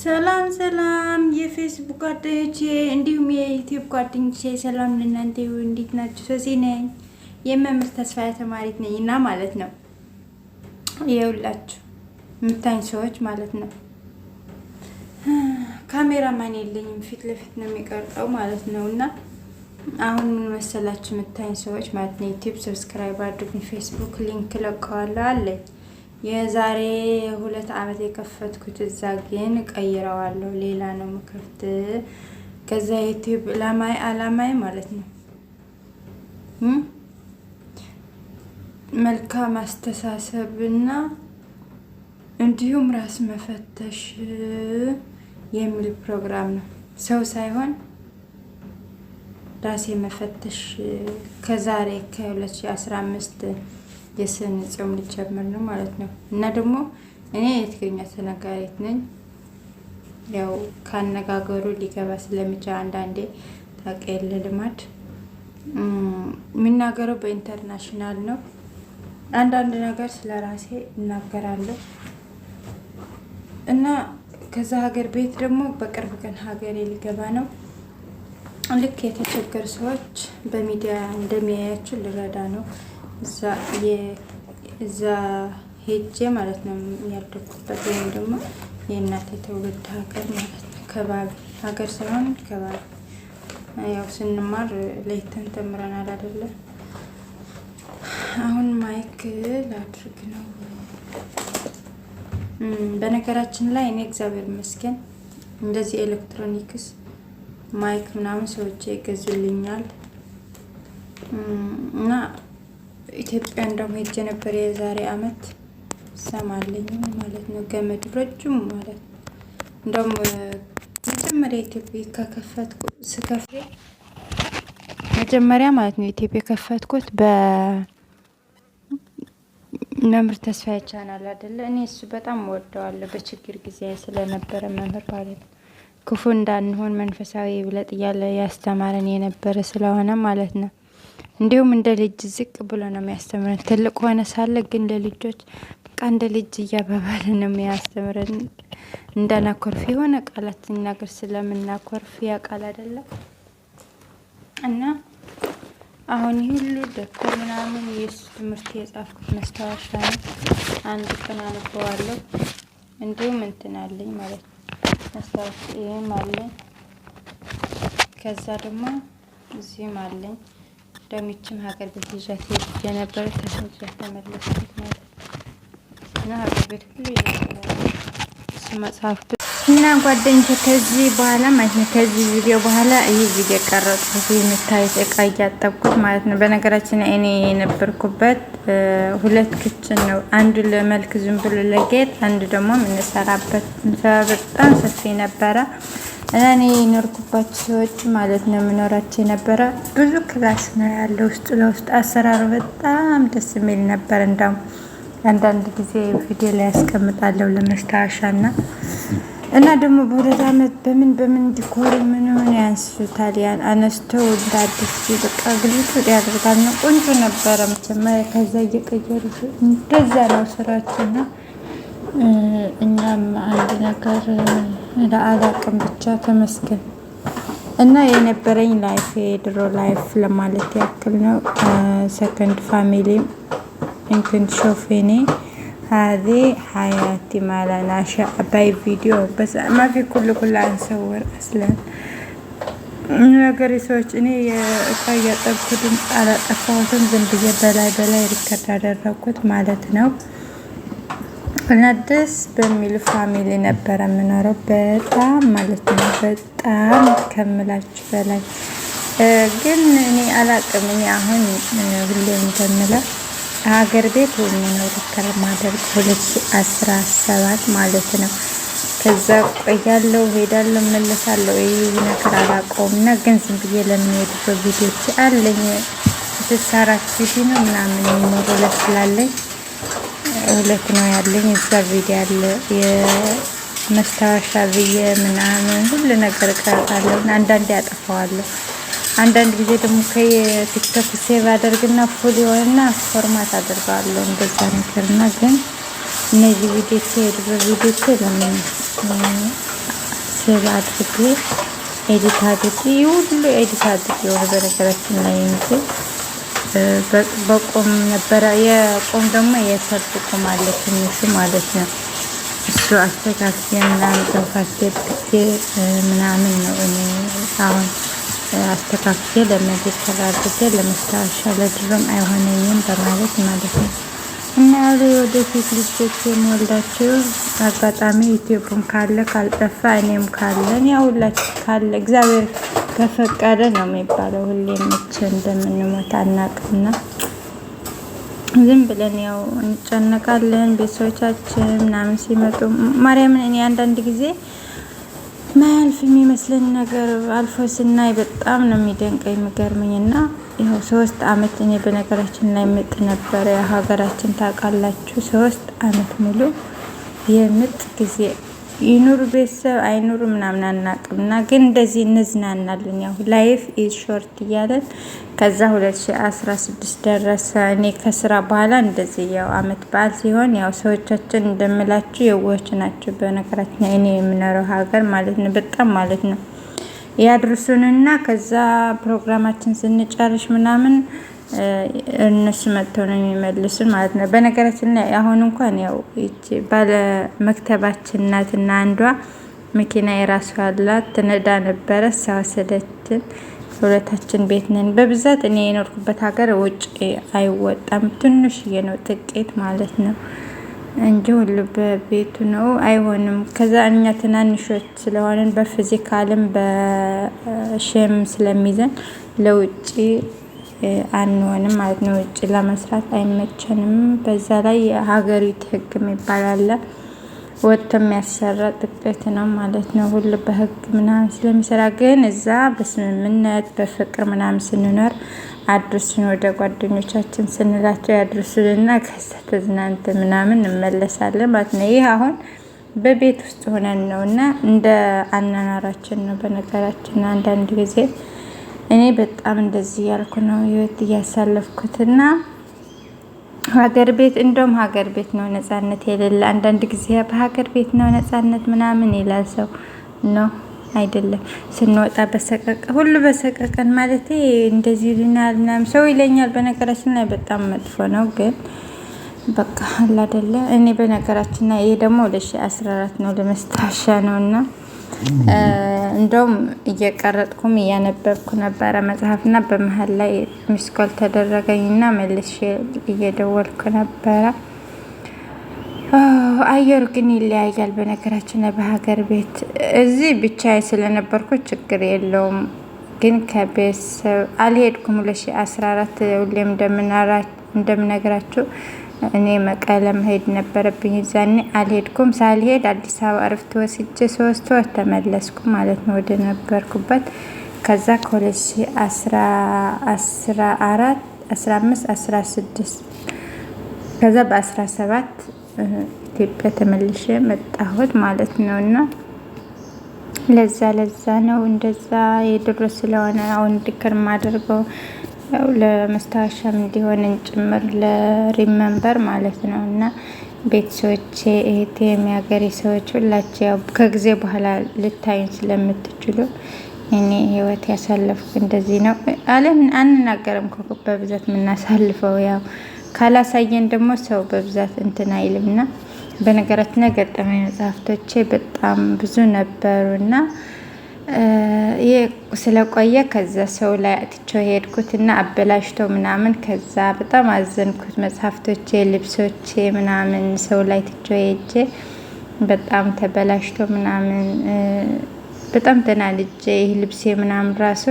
ሰላም ሰላም የፌስቡክ ጓደኞቼ እንዲሁም የዩቲዩብ ጓደኞቼ ሰላም ለእናንተ ይሁን። እንዴት ናችሁ? ሶሲ ነኝ የመምህር ተስፋዬ ተማሪት ነኝ እና ማለት ነው የሁላችሁ የምታኝ ሰዎች ማለት ነው ካሜራማን የለኝም ፊት ለፊት ነው የሚቀርጠው ማለት ነው። እና አሁን ምን መሰላችሁ የምታኝ ሰዎች ማለት ነው ዩቲዩብ ሰብስክራይብ አድርጉኝ። ፌስቡክ ሊንክ ለቀዋለሁ አለኝ የዛሬ 2 ዓመት የከፈትኩት እዛ ግን ቀይረዋለሁ ሌላ ነው መከፍት ከዛ ዩቲዩብ አላማይ ማለት ነው መልካም አስተሳሰብና እንዲሁም ራስ መፈተሽ የሚል ፕሮግራም ነው። ሰው ሳይሆን ራሴ መፈተሽ ከዛሬ ከ2015 የስን ጾም ልጀምር ነው ማለት ነው። እና ደግሞ እኔ የትግርኛ ተናጋሪት ነኝ። ያው ካነጋገሩ ሊገባ ስለሚችል አንዳንዴ ታቀለ ልማድ የሚናገረው በኢንተርናሽናል ነው። አንዳንድ ነገር ስለራሴ እናገራለሁ እና ከዛ ሀገር ቤት ደግሞ በቅርብ ቀን ሀገሬ ሊገባ ነው። ልክ የተቸገሩ ሰዎች በሚዲያ እንደሚያያችሁ ልረዳ ነው። እዛ ሄጄ ማለት ነው ያደኩበት ወይም ደግሞ የእናቴ ትውልድ ሀገር ማለት ነው። ከባቢ ሀገር ሳይሆን ከባቢ ያው ስንማር ለይተን ተምረናል አይደለ? አሁን ማይክ ላድርግ ነው። በነገራችን ላይ እኔ እግዚአብሔር ይመስገን እንደዚህ ኤሌክትሮኒክስ ማይክ ምናምን ሰዎች ይገዙልኛል እና ኢትዮጵያ እንደውም ሄጄ ነበር የዛሬ አመት ሰማለኝ ማለት ነው። ገመድ ረጅም ማለት ነው። እንደውም መጀመሪያ ኢትዮጵያ ከከፈትኩ ስከፍት መጀመሪያ ማለት ነው ኢትዮጵያ ከፈትኩት በመምህር ተስፋዬ ቻናል አይደለ? እኔ እሱ በጣም ወደዋለሁ በችግር ጊዜ ስለነበረ መምህር ማለት ነው። ክፉ እንዳንሆን መንፈሳዊ ብለጥ እያለ ያስተማረን የነበረ ስለሆነ ማለት ነው። እንዲሁም እንደ ልጅ ዝቅ ብሎ ነው የሚያስተምረን። ትልቅ ሆነ ሳለ ግን ለልጆች በቃ እንደ ልጅ እያባባለ ነው የሚያስተምረን። እንዳናኮርፍ የሆነ ቃላት ሲናገር ስለምናኮርፍ ያውቃል አይደለም? እና አሁን ሁሉ ደብተር ምናምን የሱ ትምህርት የጻፍኩት መስታወሻ ነው። አንድ ቀን አነበዋለሁ። እንዲሁም እንትን አለኝ ማለት ነው መስታወሻ ይሄም አለኝ። ከዛ ደግሞ እዚህም አለኝ። ደምችም ሀገር ቤት ይዣት ሄጄ ነበር ተሰንጀት ተመለስኩት ማለት እና ሀገር ቤት ሁሉ መጽሐፍ እና ጓደኞቼ ከዚህ በኋላ ማለት ነው ከዚህ ቪዲዮ በኋላ ይህ ቪዲዮ ቀረጽኩት የምታዩት እቃ እያጠብኩት ማለት ነው። በነገራችን ላይ እኔ የነበርኩበት 2 ክችን ነው። አንዱ ለመልክ ዝም ብሎ ለጌጥ፣ አንዱ ደግሞ የምንሰራበት በጣም ሰፊ ነበረ። እኔ የኖርኩባቸው ሰዎች ማለት ነው የምኖራቸው የነበረ ብዙ ክላስ ነው ያለው። ውስጥ ለውስጥ አሰራሩ በጣም ደስ የሚል ነበር። እንደውም አንዳንድ ጊዜ ቪዲዮ ላይ ያስቀምጣለሁ ለመስታወሻና እና ደግሞ በሁለት ዓመት በምን ዲኮር ምን ያንሱታል ያን አነስተው እንዳዲስ በቃ ግልጽ ያደርጋል ነው። ቆንጆ ነበረ መጀመሪያ። ከዛ እየቀየሩ እንደዛ ነው ስራችንና እኛም አንድ ነገር ለአላቅም ብቻ ተመስገን እና የነበረኝ ላይፍ የድሮ ላይፍ ለማለት ያክል ነው። ሰከንድ ፋሚሊ እንትን ሾፌኔ هذه حياتي ما لنا شيء باي فيديو بس ما في كل نصور اصلا ነገሪ ሰዎች እኔ የታያጠብኩትን አላጠፋሁትም። ዝም ብዬ በላይ ሪከርድ አደረኩት ማለት ነው። እና ደስ በሚል ፋሚሊ ነበር የምኖረው በጣም ማለት ነው። በጣም ከምላችሁ በላይ ግን እኔ አላቅም። እኔ አሁን ሁሌም እንደምለው ሀገር ቤት የሚኖር ከማደርግ 2017 ማለት ነው። ከዛ ቆያለሁ ሄዳለሁ መለሳለሁ። ይሄ ነገር አላውቀውም እና ግን ዝም ብዬ ለምንሄድበት ቪዲዮች አለኝ 64 ቪዲዮ ነው ምናምን የሚኖረው ለስላለኝ 2 ነው ያለኝ። እዛ ቪዲዮ አለ የመስታወሻ ብዬ ምናምን ሁሉ ነገር ቀርጻለሁ። አንዳንዴ አጠፋዋለሁ። አንዳንድ ጊዜ ደግሞ ከቲክቶክ ሴቭ አደርግና ፉል ይሆንና ፎርማት አደርጋለሁ እንደዛ ነገርና ግን እነዚህ ቪዲዮች የድሮ ቪዲዮች ለምን ምስል አድርጌ ኤዲት አድርጌ ሁሉ ኤዲት አድርጌ የሆነ በነገራችን ላይ እንጂ በቆም ነበረ። የቆም ደግሞ የሰርግ ቆም አለ ትንሹ ማለት ነው። እሱ አስተካክዬ ምናምን በፋስቴት ምናምን ነው እኔ አሁን አስተካክዬ ለመዲከል አድርጌ ለመስታወሻ ለድሮም አይሆነኝም በማለት ማለት ነው። እና ወደፊት ልጆች የምወልዳቸው አጋጣሚ ዩቲዩብም ካለ ካልጠፋ እኔም ካለን ያው ሁላችን ካለ እግዚአብሔር ከፈቀደ ነው የሚባለው። ሁሌ መቼ እንደምንሞት አናውቅምና ዝም ብለን ያው እንጨነቃለን። ቤተሰቦቻችን ምናምን ሲመጡ ማርያምን እኔ አንዳንድ ጊዜ ማያልፍ የሚመስለን ነገር አልፎ ስናይ በጣም ነው የሚደንቀኝ የሚገርመኝ። እና ያው 3 አመት እኔ በነገራችን ላይ ምጥ ነበረ። ሀገራችን ታውቃላችሁ 3 አመት ሙሉ የምጥ ጊዜ ይኑር ቤተሰብ አይኑር ምናምን አናውቅም። እና ግን እንደዚህ እንዝናናለን። ያው ላይፍ ኢዝ ሾርት እያለን ከዛ 2016 ደረሰ። እኔ ከስራ በኋላ እንደዚህ ያው አመት በዓል ሲሆን ያው ሰዎቻችን እንደምላችሁ የዋሆች ናቸው። በነገራችን እኔ የምኖረው ሀገር ማለት ነው በጣም ማለት ነው ያድርሱንና ከዛ ፕሮግራማችን ስንጨርሽ ምናምን እነሱ መጥተው ነው የሚመልሱን ማለት ነው። በነገራችን ላይ አሁን እንኳን ያው እቺ ባለ መክተባችን ናትና አንዷ መኪና የራሷ አላት ትነዳ ነበረ ሳወሰደችን። ሁለታችን ቤት ነን። በብዛት እኔ የኖርኩበት ሀገር ውጭ አይወጣም። ትንሽዬ ነው ጥቂት ማለት ነው እንጂ ሁሉ በቤቱ ነው አይሆንም። ከዛ እኛ ትናንሾች ስለሆነን በፊዚካልም በሼም ስለሚዘን ለውጪ አንሆንም ማለት ነው። ውጭ ለመስራት አይመቸንም። በዛ ላይ ሀገሪቱ ህግ የሚባል አለ ወጥቶ የሚያሰራ ጥቂት ነው ማለት ነው። ሁሉ በህግ ምናምን ስለሚሰራ ግን እዛ በስምምነት በፍቅር ምናምን ስንኖር አድርሱን ወደ ጓደኞቻችን ስንላቸው ያድርሱንና ከዛ ተዝናንተ ምናምን እንመለሳለን ማለት ነው። ይህ አሁን በቤት ውስጥ ሆነን ነውና እንደ አናናራችን ነው። በነገራችን አንዳንድ ጊዜ እኔ በጣም እንደዚህ ያልኩ ነው ህይወት እያሳለፍኩትና ሀገር ቤት እንደውም ሀገር ቤት ነው ነፃነት የሌለ። አንዳንድ ጊዜ በሀገር ቤት ነው ነፃነት ምናምን ይላል ሰው ነው አይደለም። ስንወጣ ሁሉ በሰቀቀን ማለት እንደዚህ ልናል ምናምን ሰው ይለኛል። በነገራችን ላይ በጣም መጥፎ ነው ግን በቃ አለ አይደለ። እኔ በነገራችን ላይ ይሄ ደግሞ 2014 ነው ለመስታወሻ ነውና እንደውም እየቀረጥኩም እያነበብኩ ነበረ መጽሐፍና በመሃል ላይ ሚስኮል ተደረገኝና መልሼ እየደወልኩ ነበረ። አየሩ ግን ይለያያል። በነገራችን ላይ በሀገር ቤት እዚህ ብቻዬ ስለነበርኩ ችግር የለውም። ግን ከቤተሰብ አልሄድኩም። 2014 ሁሌም እንደምነግራችሁ እኔ መቀለ መሄድ ነበረብኝ። ዛኔ አልሄድኩም። ሳልሄድ አዲስ አበባ እረፍት ወስጄ 3 ወር ተመለስኩ ማለት ነው ወደ ነበርኩበት። ከዛ ከ2014 15 16 ከዛ በ17 ኢትዮጵያ ተመልሼ መጣሁት ማለት ነውና ለዛ ነው እንደዛ የድሮ ስለሆነ አሁን ዲከር ማድረገው ያው ለመስታወሻም እንዲሆንን ጭምር ለሪመምበር ማለት ነው። እና ቤተሰቦቼ እህቴ የሚያገሬ ሰዎች ሁላችሁ ያው ከጊዜ በኋላ ልታዩን ስለምትችሉ እኔ ህይወት ያሳለፍኩ እንደዚህ ነው። አለምን አንናገርም እኮ በብዛት የምናሳልፈው ያው ካላሳየን ደግሞ ሰው በብዛት እንትን አይልምና። በነገራችን ላይ ገጠመኝ መጽሐፍቶቼ በጣም ብዙ ነበሩና ስለቆየ ከዛ ሰው ላይ አጥቼው ሄድኩትና አበላሽተው ምናምን ከዛ በጣም አዘንኩት። መጽሐፍቶቼ ልብሶቼ ምናምን ሰው ላይ አጥቼው ሄጄ በጣም ተበላሽተው ምናምን በጣም ተናድጄ ይህ ልብሴ ምናምን ራሱ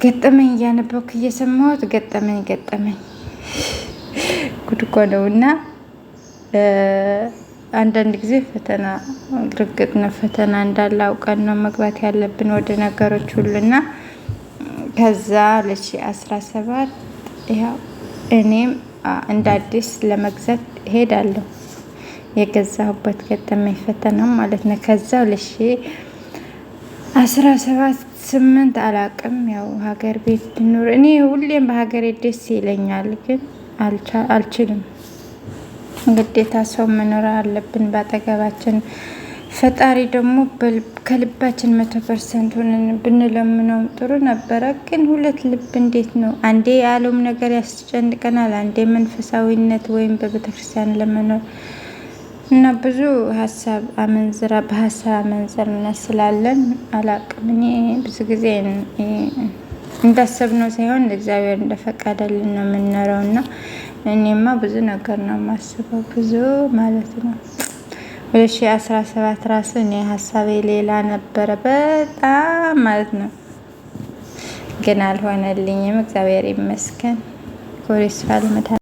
ገጠመኝ እያነበብኩ እየሰማሁት ገጠመኝ ጉድ እኮ ነውና አንዳንድ ጊዜ ፈተና ግርግጥ ነው። ፈተና እንዳለ አውቀን ነው መግባት ያለብን ወደ ነገሮች ሁሉና ከዛ 2017 ያው እኔም እንደ አዲስ ለመግዛት ሄዳለሁ። የገዛሁበት ገጠመኝ ፈተና ማለት ነው። ከዛ 2017 8 አላቅም ያው ሀገር ቤት ኑር እኔ ሁሌም በሀገሬ ደስ ይለኛል ግን አልችልም። ግዴታ ሰው መኖር አለብን ባጠገባችን። ፈጣሪ ደግሞ ከልባችን 100% ሆነን ብንለምነው ጥሩ ነበረ። ግን ሁለት ልብ እንዴት ነው? አንዴ የዓለም ነገር ያስጨንቀናል፣ አንዴ መንፈሳዊነት ወይም በቤተክርስቲያን ለመኖር እና ብዙ ሀሳብ አመንዝራ በሀሳብ አመንዝርነት ስላለን አላቅም። እኔ ብዙ ጊዜ እንዳሰብነው ሳይሆን እግዚአብሔር እንደፈቀደልን ነው የምንኖረው እና እኔማ ብዙ ነገር ነው የማስበው፣ ብዙ ማለት ነው። 2017 ራሱ እኔ ሀሳቤ ሌላ ነበረ በጣም ማለት ነው፣ ግን አልሆነልኝም። እግዚአብሔር ይመስገን። ኮሪስ ፋልመታ